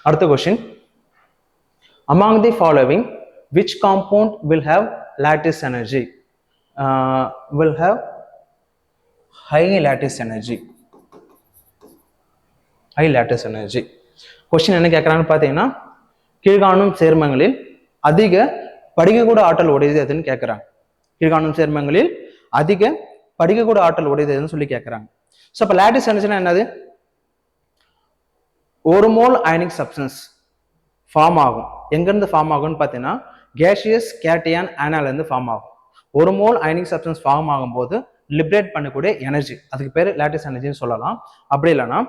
அடுத்த question, among the following which compound will have lattice energy? Will have high lattice energy. high lattice energy. Question என்ன கேட்குறான்னு பார்த்தீங்கன்னா, கீழ்காணும் சேர்மங்களில் அதிக படிகக்கூட ஆற்றல் உடையது எதுன்னு கேட்குறாங்க. கீழ்காணும் சேர்மங்களில் அதிக படிகக்கூட ஆற்றல் உடையது எதுன்னு சொல்லி கேட்குறாங்க. ஸோ அப்போ லேட்டிஸ் எனர்ஜினா என்னது? ஒரு மோல் அயனிக் சப்ஸ்டன்ஸ் ஃபார்ம் ஆகும். எங்கேருந்து ஃபார்ம் ஆகும்னு பார்த்தீங்கன்னா, கேஷியஸ் கேட்டியான் ஆனாலேருந்து ஃபார்ம் ஆகும். ஒரு மோல் அயனிக் சப்ஸ்டன்ஸ் ஃபார்ம் ஆகும்போது லிபரேட் பண்ணக்கூடிய எனர்ஜி, அதுக்கு பேர் லேட்டிஸ் எனர்ஜின்னு சொல்லலாம். அப்படி இல்லைன்னா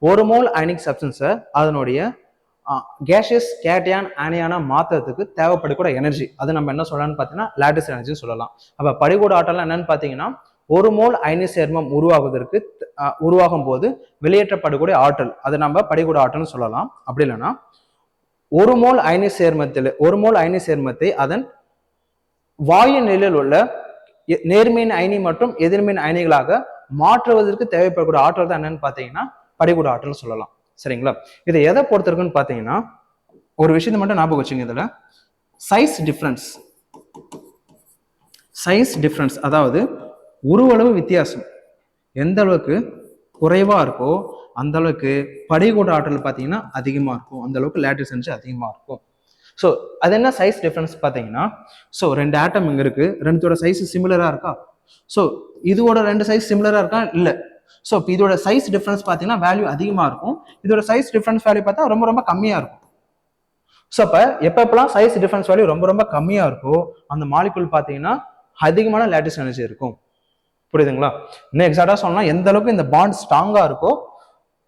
ஒரு மோல் அயனிக் சப்ஸ்டன்ஸை அதனுடைய கேஷியஸ் கேட்டியான் ஆனியானா மாற்றுறதுக்கு தேவைப்படக்கூடிய எனர்ஜி, அது நம்ம என்ன சொல்லலாம்னு பார்த்தீங்கன்னா லேட்டிஸ் எனர்ஜின்னு சொல்லலாம். அப்போ படிகூட ஆற்றல் என்னன்னு பார்த்தீங்கன்னா, ஒரு மோல் அயனி சேர்மம் உருவாகும் போது வெளியேற்றப்படக்கூடிய ஆற்றல், அதை நம்ம படிகூட ஆற்றல்னு சொல்லலாம். அப்படி இல்லைன்னா ஒரு மோல் அயனி சேர்மத்தை அதன் வாயு நிலையில் உள்ள நேர்மின் அயனி மற்றும் எதிர்மின் அயனிகளாக மாற்றுவதற்கு தேவைப்படக்கூடிய ஆற்றல் தான் என்னன்னு பார்த்தீங்கன்னா படிகூட ஆற்றல் சொல்லலாம். சரிங்களா? இதை எதை பொறுத்திருக்குன்னு பார்த்தீங்கன்னா, ஒரு விஷயத்தை மட்டும் ஞாபகம் வச்சுங்க. இதுல சைஸ் டிஃபரன்ஸ், அதாவது உருவளவு வித்தியாசம் எந்த அளவுக்கு குறைவா இருக்கோ அந்த அளவுக்கு படிகூட ஆற்றல் பார்த்தீங்கன்னா அதிகமாக இருக்கும், அந்த அளவுக்கு லேட்டிஸ் எனர்ஜி அதிகமாக இருக்கும். ஸோ அது என்ன சைஸ் டிஃபரன்ஸ் பார்த்தீங்கன்னா, ஸோ ரெண்டு ஆட்டம் இங்கே இருக்கு, ரெண்டோட சைஸ் சிமிலரா இருக்கா? ஸோ இதோட ரெண்டு சைஸ் சிமிலரா இருக்கா? இல்லை. ஸோ இப்போ இதோட சைஸ் டிஃபரன்ஸ் பார்த்தீங்கன்னா வேல்யூ அதிகமாக இருக்கும், இதோட சைஸ் டிஃபரன்ஸ் வேல்யூ பார்த்தா ரொம்ப ரொம்ப கம்மியாக இருக்கும். ஸோ அப்போ எப்பப்பெல்லாம் சைஸ் டிஃபரன்ஸ் வேல்யூ ரொம்ப ரொம்ப கம்மியாக இருக்கோ அந்த மாலிகுல் பார்த்தீங்கன்னா அதிகமான லேட்டிஸ் எனர்ஜி இருக்கும். புரியுதுங்களா? இன்னும் எக்ஸாக்டா சொன்னா எந்த அளவுக்கு இந்த பாண்ட்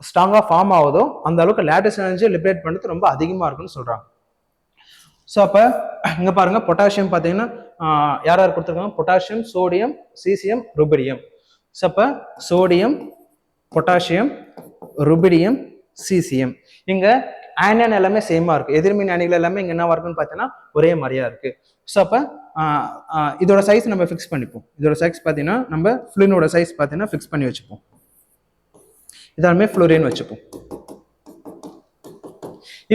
ஸ்ட்ராங்கா ஃபார்ம் ஆகுதோ அந்த அளவுக்கு லேட்டிஸ் எனர்ஜி லிபரேட் பண்ணுறது ரொம்ப அதிகமாக இருக்குன்னு சொல்றாங்க. ஸோ அப்போ இங்க பாருங்க, பொட்டாசியம் பார்த்தீங்கன்னா யார் யார் கொடுத்துருக்காங்க? Potassium, sodium, caesium, rubidium. So அப்போ சோடியம், பொட்டாசியம், ருபிடியம், சீசியம். இங்க ஆனியன் எல்லாமே சேமா இருக்கு, எதிர்மின் அணிகள் எல்லாமே இங்க என்னவா இருக்குன்னு பார்த்தீங்கன்னா ஒரே மாதிரியா இருக்கு. ஸோ அப்போ இதோட சைஸ் நம்ம ஃபிக்ஸ் பண்ணிப்போம். இதோட சைஸ் பார்த்தீங்கன்னா நம்ம ஃப்ளூரினோட சைஸ் பார்த்தீங்கன்னா ஃபிக்ஸ் பண்ணி வச்சுப்போம். இதாலுமே ஃப்ளூரின் வச்சுப்போம்.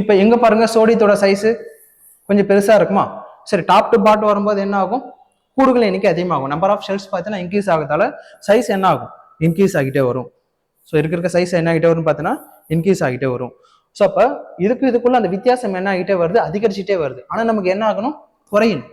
இப்போ எங்க பாருங்க, சோடியத்தோட சைஸ் கொஞ்சம் பெருசா இருக்குமா? சரி, டாப் டு பாட் வரும்போது என்ன ஆகும்? கூடுகள் எண்ணிக்கை அதிகமாகும். நம்பர் ஆஃப் ஷெல்ஸ் பார்த்தீங்கன்னா இன்க்ரீஸ் ஆகிறதால சைஸ் என்ன ஆகும்? இன்க்ரீஸ் ஆகிட்டே வரும். ஸோ இருக்க சைஸ் என்ன ஆகிட்டே வரும்னு பார்த்தீங்கன்னா இன்க்ரீஸ் ஆகிட்டே வரும். ஸோ அப்போ இதுக்குள்ள அந்த வித்தியாசம் என்ன ஆகிட்டே வருது? அதிகரிச்சுட்டே வருது. ஆனால் நமக்கு என்ன ஆகணும்? குறையணும்.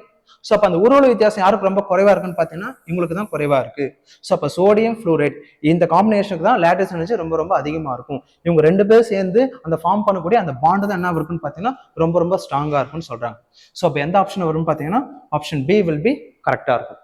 ஸோ அப்போ அந்த உருவளவு வித்தியாசம் யாருக்கு ரொம்ப குறைவா இருக்குன்னு பார்த்தீங்கன்னா இவங்களுக்கு தான் குறைவா இருக்கு. ஸோ அப்போ சோடியம் ஃப்ளூரைட் இந்த காம்பினேஷனுக்கு தான் லேட்டிஸ் எனர்ஜி ரொம்ப ரொம்ப அதிகமாக இருக்கும். இவங்க ரெண்டு பேரும் சேர்ந்து அந்த ஃபார்ம் பண்ணக்கூடிய அந்த பாண்டு தான் என்ன இருக்குன்னு பார்த்தீங்கன்னா ரொம்ப ரொம்ப ஸ்ட்ராங்கா இருக்குன்னு சொல்றாங்க. ஸோ அப்போ எந்த ஆப்ஷன் வரும்னு பார்த்தீங்கன்னா ஆப்ஷன் பி வில் பி கரெக்டா இருக்கும்.